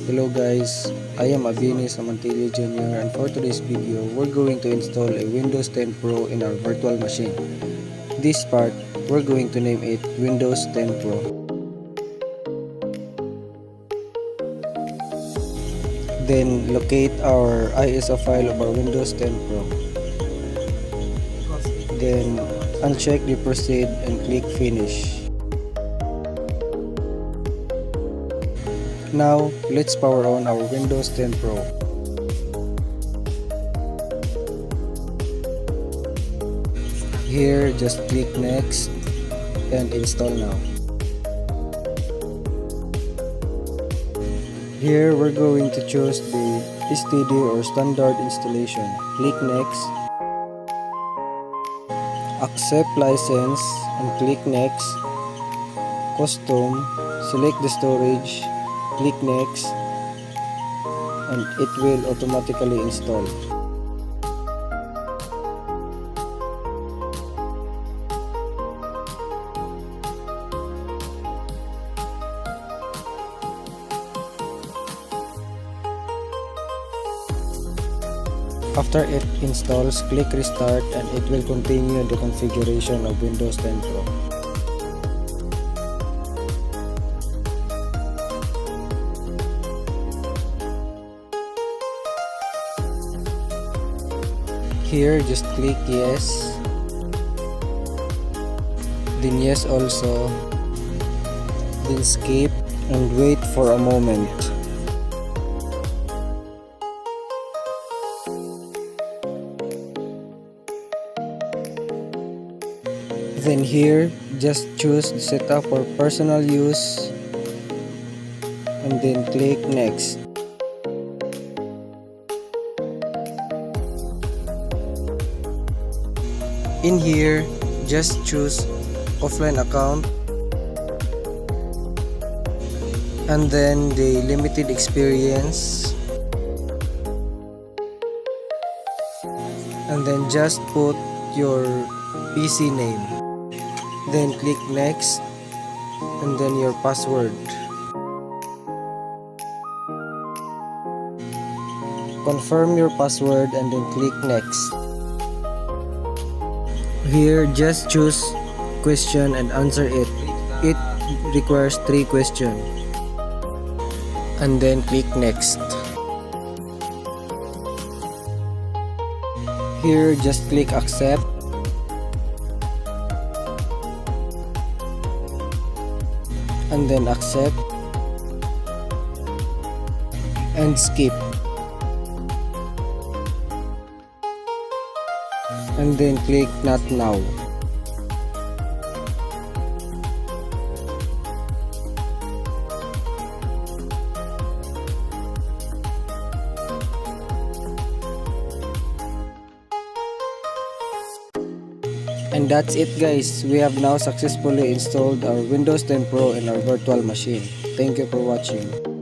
Hello guys, I am Abini Samantilio Jr. and for today's video, we're going to install a Windows 10 Pro in our virtual machine. This part, we're going to name it Windows 10 Pro. Then locate our ISO file of our Windows 10 Pro. Then uncheck the proceed and click finish. Now, let's power on our Windows 10 Pro. Here, just click next and install now. Here, we're going to choose the STD or standard installation. Click next. Accept license and click next. Custom, select the storage. Click next and it will automatically install. After it installs, click restart and it will continue the configuration of Windows 10 Pro. Here, just click yes, then yes also, then skip and wait for a moment. Then here, just choose the setup for personal use and then click next. In here, just choose offline account and then the limited experience and then just put your PC name, then click next and then your password. Confirm your password and then click next. Here, just choose question and answer it. It requires 3 questions. And then click next. Here, just click accept. And then accept. And skip. And then click not now. And that's it guys, we have now successfully installed our Windows 10 Pro in our virtual machine. Thank you for watching.